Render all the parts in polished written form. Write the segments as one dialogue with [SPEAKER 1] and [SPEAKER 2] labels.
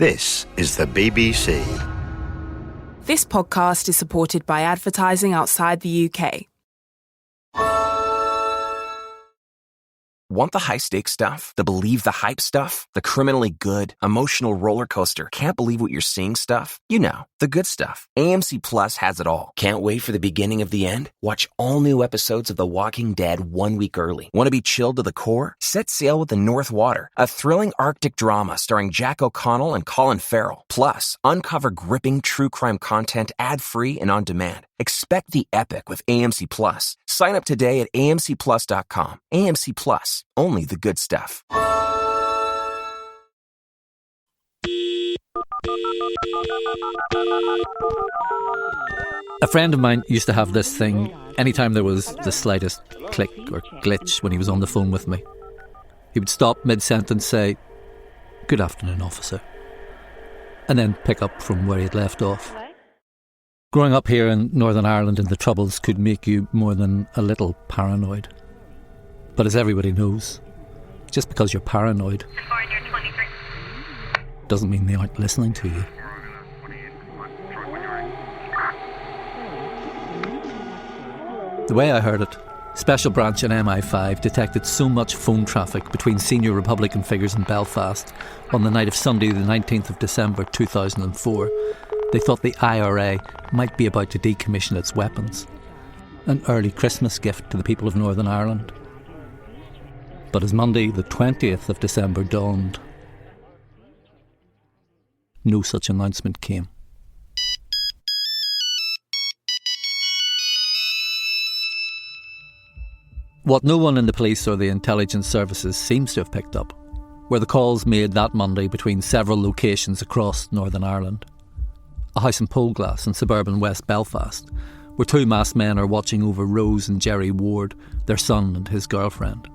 [SPEAKER 1] This is the BBC.
[SPEAKER 2] This podcast is supported by advertising outside the UK.
[SPEAKER 3] Want the high-stakes stuff? The believe the hype stuff? The criminally good, emotional roller coaster, can't believe what you're seeing stuff? You know, the good stuff. AMC Plus has it all. Can't wait for the beginning of the end? Watch all new episodes of The Walking Dead 1 week early. Want to be chilled to the core? Set sail with The North Water, a thrilling Arctic drama starring Jack O'Connell and Colin Farrell. Plus, uncover gripping true crime content ad-free and on demand. Expect the epic with AMC Plus. Sign up today at amcplus.com. AMC Plus. Only the good stuff.
[SPEAKER 4] A friend of mine used to have this thing anytime there was the slightest click or glitch when he was on the phone with me. He would stop mid-sentence, say, "Good afternoon, officer," and then pick up from where he had left off. Growing up here in Northern Ireland in the Troubles could make you more than a little paranoid. But as everybody knows, just because you're paranoid doesn't mean they aren't listening to you. The way I heard it, Special Branch and MI5 detected so much phone traffic between senior Republican figures in Belfast on the night of Sunday the 19th of December 2004, they thought the IRA might be about to decommission its weapons. An early Christmas gift to the people of Northern Ireland. But as Monday the 20th of December dawned, no such announcement came. What no one in the police or the intelligence services seems to have picked up were the calls made that Monday between several locations across Northern Ireland. A house in Polglass in suburban West Belfast, where two masked men are watching over Rose and Jerry Ward, their son and his girlfriend.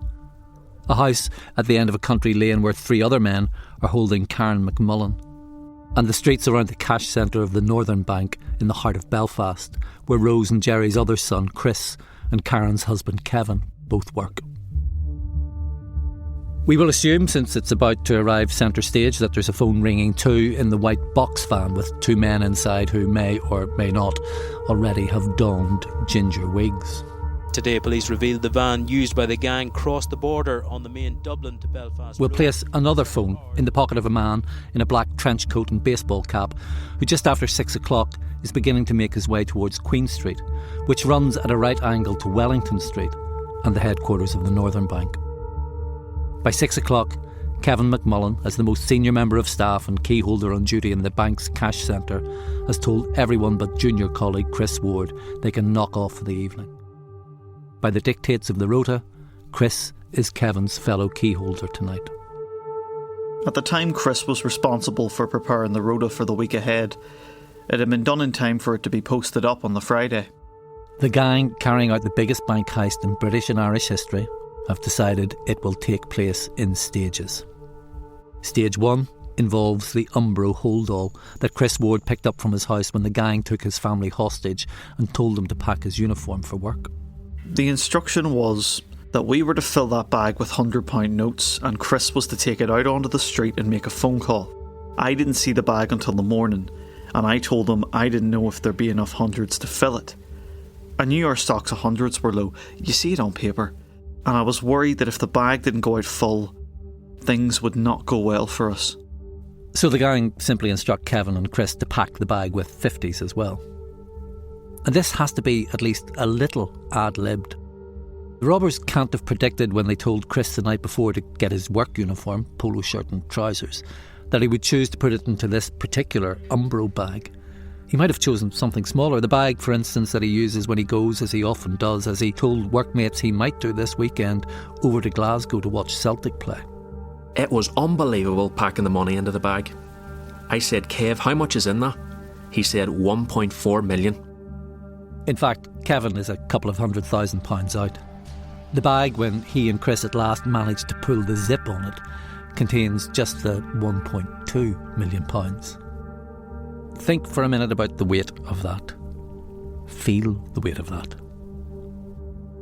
[SPEAKER 4] A house at the end of a country lane where three other men are holding Karen McMullen. And the streets around the cash centre of the Northern Bank in the heart of Belfast, where Rose and Jerry's other son, Chris, and Karen's husband, Kevin, both work. We will assume, since it's about to arrive centre stage, that there's a phone ringing too in the white box van with two men inside who may or may not already have donned ginger wigs.
[SPEAKER 5] Today, police revealed the van used by the gang crossed the border on the main Dublin to Belfast
[SPEAKER 4] We'll
[SPEAKER 5] road.
[SPEAKER 4] place another phone in the pocket of a man in a black trench coat and baseball cap who just after 6 o'clock is beginning to make his way towards Queen Street, which runs at a right angle to Wellington Street and the headquarters of the Northern Bank. By 6 o'clock, Kevin McMullen, as the most senior member of staff and key holder on duty in the bank's cash centre, has told everyone but junior colleague Chris Ward they can knock off for the evening. By the dictates of the rota, Chris is Kevin's fellow key holder tonight.
[SPEAKER 6] At the time Chris was responsible for preparing the rota for the week ahead, it had been done in time for it to be posted up on the Friday.
[SPEAKER 4] The gang carrying out the biggest bank heist in British and Irish history have decided it will take place in stages. Stage 1 involves the Umbro holdall that Chris Ward picked up from his house when the gang took his family hostage and told him to pack his uniform for work.
[SPEAKER 6] The instruction was that we were to fill that bag with £100 notes and Chris was to take it out onto the street and make a phone call. I didn't see the bag until the morning and I told him I didn't know if there'd be enough hundreds to fill it. I knew our stocks of hundreds were low, you see it on paper, and I was worried that if the bag didn't go out full, things would not go well for us.
[SPEAKER 4] So the gang simply instruct Kevin and Chris to pack the bag with 50s as well. And this has to be at least a little ad-libbed. The robbers can't have predicted when they told Chris the night before to get his work uniform, polo shirt and trousers, that he would choose to put it into this particular Umbro bag. He might have chosen something smaller, the bag, for instance, that he uses when he goes, as he often does, as he told workmates he might do this weekend, over to Glasgow to watch Celtic play.
[SPEAKER 7] It was unbelievable packing the money into the bag. I said, "Kev, how much is in that?" He said, 1.4 million.
[SPEAKER 4] In fact, Kevin is a couple of £100,000 out. The bag, when he and Chris at last managed to pull the zip on it, contains just the £1.2 million. Think for a minute about the weight of that. Feel the weight of that.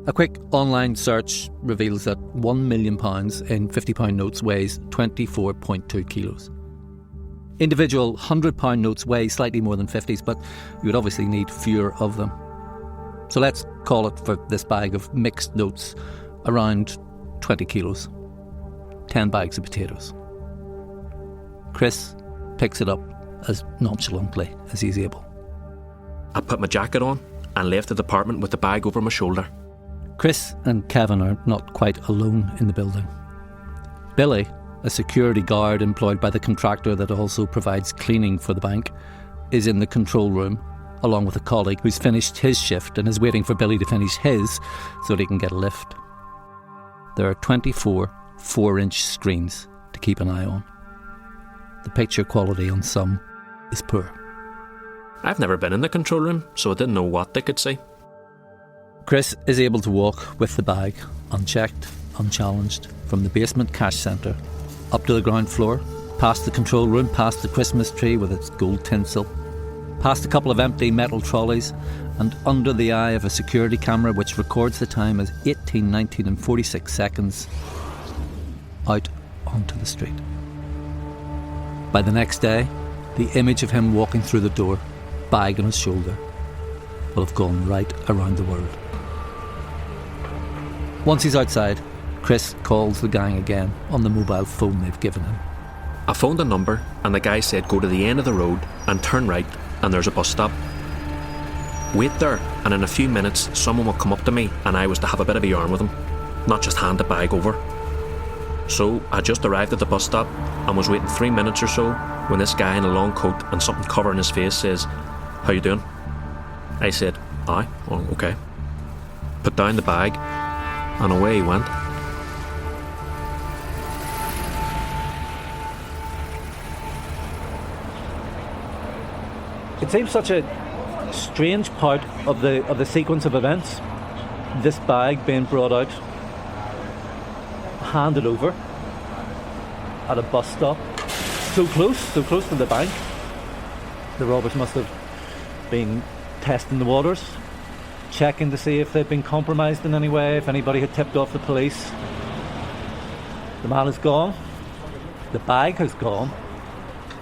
[SPEAKER 4] A quick online search reveals that £1 million in £50 notes weighs 24.2 kilos. Individual £100 notes weigh slightly more than 50s, but you would obviously need fewer of them. So let's call it, for this bag of mixed notes, around 20 kilos. 10 bags of potatoes. Chris picks it up as nonchalantly as he's able.
[SPEAKER 7] I put my jacket on and left the department with the bag over my shoulder.
[SPEAKER 4] Chris and Kevin are not quite alone in the building. Billy, a security guard employed by the contractor that also provides cleaning for the bank, is in the control room, along with a colleague who's finished his shift and is waiting for Billy to finish his so that he can get a lift. There are 24 4-inch screens to keep an eye on. The picture quality on some is poor.
[SPEAKER 7] I've never been in the control room, so I didn't know what they could see.
[SPEAKER 4] Chris is able to walk with the bag, unchecked, unchallenged, from the basement cash centre up to the ground floor, past the control room, past the Christmas tree with its gold tinsel, past a couple of empty metal trolleys, and under the eye of a security camera which records the time as 18, 19 and 46 seconds, out onto the street. By the next day, the image of him walking through the door, bag on his shoulder, will have gone right around the world. Once he's outside, Chris calls the gang again on the mobile phone they've given him.
[SPEAKER 7] I phoned a number and the guy said go to the end of the road and turn right and there's a bus stop. Wait there and in a few minutes someone will come up to me and I was to have a bit of a yarn with him, not just hand the bag over. So I just arrived at the bus stop and was waiting 3 minutes or so when this guy in a long coat and something covering his face says, "How you doing?" I said, "Aye, oh, okay." Put down the bag and away he went.
[SPEAKER 4] It seems such a strange part of the sequence of events. This bag being brought out, handed over at a bus stop, so close to the bank. The robbers must have been testing the waters, checking to see if they'd been compromised in any way, if anybody had tipped off the police. The man is gone. The bag has gone.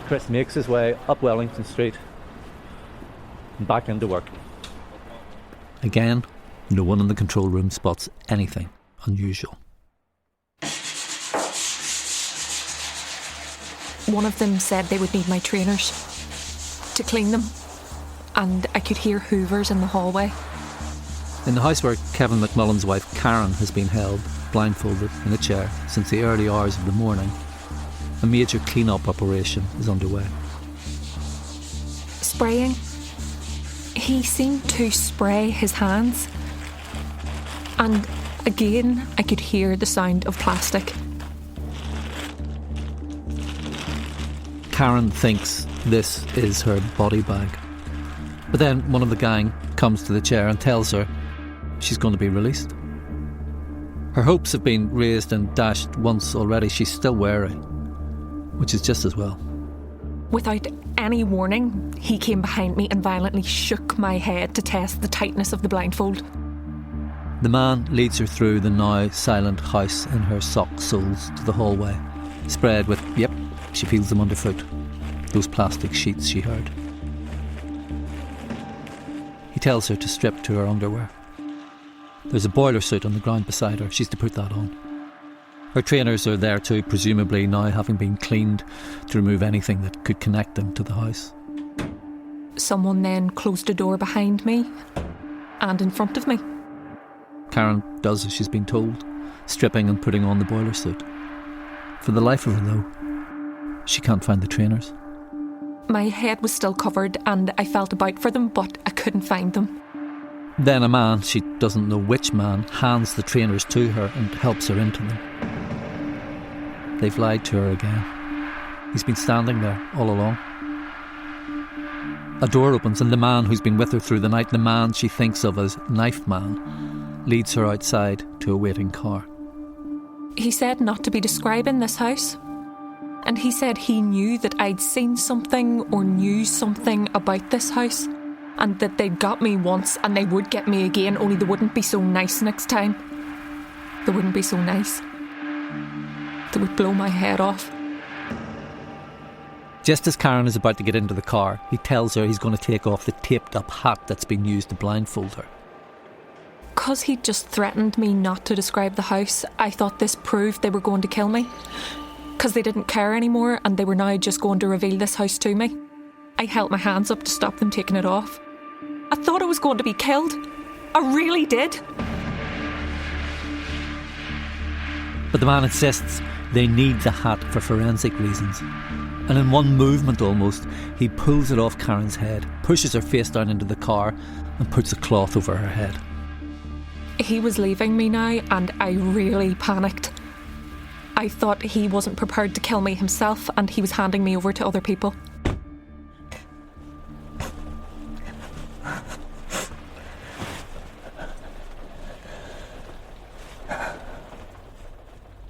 [SPEAKER 4] Chris makes his way up Wellington Street and back into work. Again, no one in the control room spots anything unusual.
[SPEAKER 8] One of them said they would need my trainers to clean them, and I could hear hoovers in the hallway.
[SPEAKER 4] In the house where Kevin McMullen's wife Karen has been held, blindfolded, in a chair since the early hours of the morning, a major clean-up operation is underway.
[SPEAKER 8] Spraying. He seemed to spray his hands, and again I could hear the sound of plastic.
[SPEAKER 4] Karen thinks this is her body bag. But then one of the gang comes to the chair and tells her she's going to be released. Her hopes have been raised and dashed once already. She's still wary, which is just as well.
[SPEAKER 8] Without any warning, he came behind me and violently shook my head to test the tightness of the blindfold.
[SPEAKER 4] The man leads her through the now silent house in her sock soles to the hallway, spread with, yep, she feels them underfoot, those plastic sheets she heard. He tells her to strip to her underwear. There's a boiler suit on the ground beside her. She's to put that on. Her trainers are there too, presumably now having been cleaned to remove anything that could connect them to the house.
[SPEAKER 8] Someone then closed a door behind me and in front of me.
[SPEAKER 4] Karen does as she's been told, stripping and putting on the boiler suit. For the life of her though, she can't find the trainers.
[SPEAKER 8] My head was still covered and I felt about for them, but I couldn't find them.
[SPEAKER 4] Then a man, she doesn't know which man, hands the trainers to her and helps her into them. They've lied to her again. He's been standing there all along. A door opens and the man who's been with her through the night, the man she thinks of as Knife Man, leads her outside to a waiting car.
[SPEAKER 8] He said not to be describing this house. And he said he knew that I'd seen something or knew something about this house, and that they'd got me once and they would get me again, only they wouldn't be so nice next time. They wouldn't be so nice. They would blow my head off.
[SPEAKER 4] Just as Karen is about to get into the car, he tells her he's going to take off the taped-up hat that's been used to blindfold her.
[SPEAKER 8] Because he'd just threatened me not to describe the house, I thought this proved they were going to kill me. Because they didn't care anymore and they were now just going to reveal this house to me. I held my hands up to stop them taking it off. I thought I was going to be killed. I really did.
[SPEAKER 4] But the man insists they need the hat for forensic reasons. And in one movement almost, he pulls it off Karen's head, pushes her face down into the car and puts a cloth over her head.
[SPEAKER 8] He was leaving me now and I really panicked. I thought he wasn't prepared to kill me himself and he was handing me over to other people.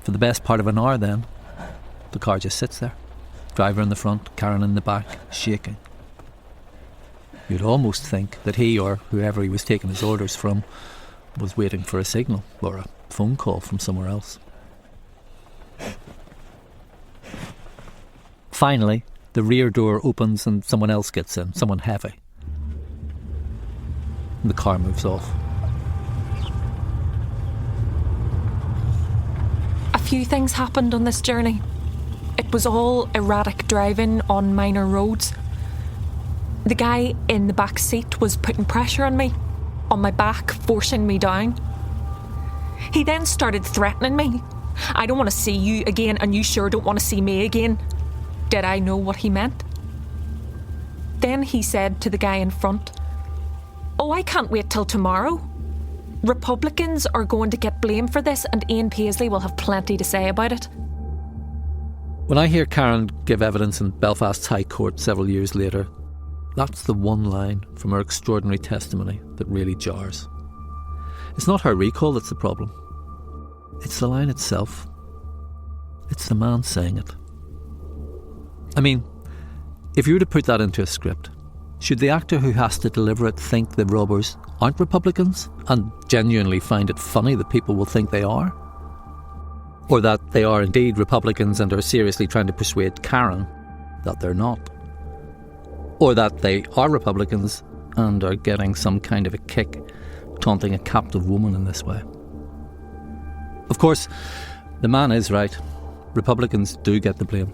[SPEAKER 4] For the best part of an hour then, the car just sits there. Driver in the front, Karen in the back, shaking. You'd almost think that he, or whoever he was taking his orders from, was waiting for a signal or a phone call from somewhere else. Finally, the rear door opens and someone else gets in, someone heavy. And the car moves off.
[SPEAKER 8] A few things happened on this journey. It was all erratic driving on minor roads. The guy in the back seat was putting pressure on me, on my back, forcing me down. He then started threatening me. I don't want to see you again, and you sure don't want to see me again. Did I know what he meant? Then he said to the guy in front, "Oh, I can't wait till tomorrow. Republicans are going to get blamed for this and Ian Paisley will have plenty to say about it."
[SPEAKER 4] When I hear Karen give evidence in Belfast's High Court several years later, that's the one line from her extraordinary testimony that really jars. It's not her recall that's the problem. It's the line itself. It's the man saying it. I mean, if you were to put that into a script, should the actor who has to deliver it think the robbers aren't Republicans and genuinely find it funny that people will think they are? Or that they are indeed Republicans and are seriously trying to persuade Karen that they're not? Or that they are Republicans and are getting some kind of a kick taunting a captive woman in this way? Of course, the man is right. Republicans do get the blame.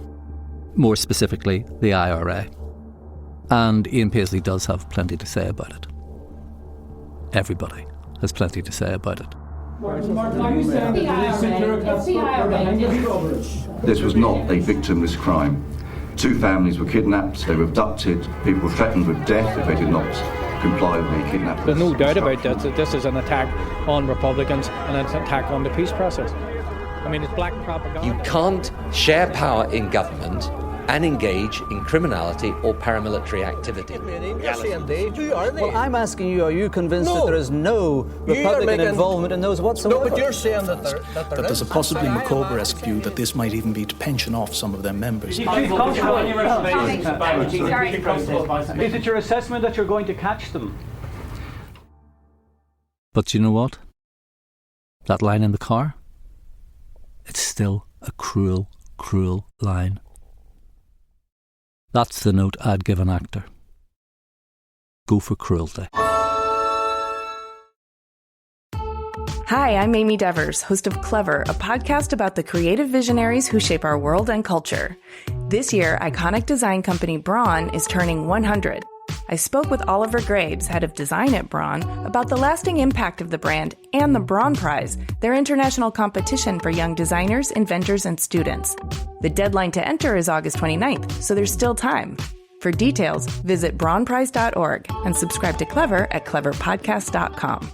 [SPEAKER 4] More specifically, the IRA. And Ian Paisley does have plenty to say about it. Everybody has plenty to say about it.
[SPEAKER 9] This was not a victimless crime. Two families were kidnapped, they were abducted, people were threatened with death if they did not comply with the kidnapping.
[SPEAKER 10] There's no doubt about that this is an attack on Republicans and an attack on the peace process. I mean, it's black propaganda.
[SPEAKER 11] You can't share power in government and engage in criminality or paramilitary activity.
[SPEAKER 12] Who are they? Well, I'm asking you, are you convinced that there is no Republican involvement in those whatsoever?
[SPEAKER 13] No, but you're saying that there's a possibly Macabre-esque view that this might even be to pension off some of their members.
[SPEAKER 10] Is it your assessment that you're going to catch them?
[SPEAKER 4] But you know what? That line in the car? It's still a cruel, cruel line. That's the note I'd give an actor. Go for cruelty.
[SPEAKER 14] Hi, I'm Amy Devers, host of Clever, a podcast about the creative visionaries who shape our world and culture. This year, iconic design company Braun is turning 100. I spoke with Oliver Graves, head of design at Braun, about the lasting impact of the brand and the Braun Prize, their international competition for young designers, inventors, and students. The deadline to enter is August 29th, so there's still time. For details, visit braunprize.org and subscribe to Clever at cleverpodcast.com.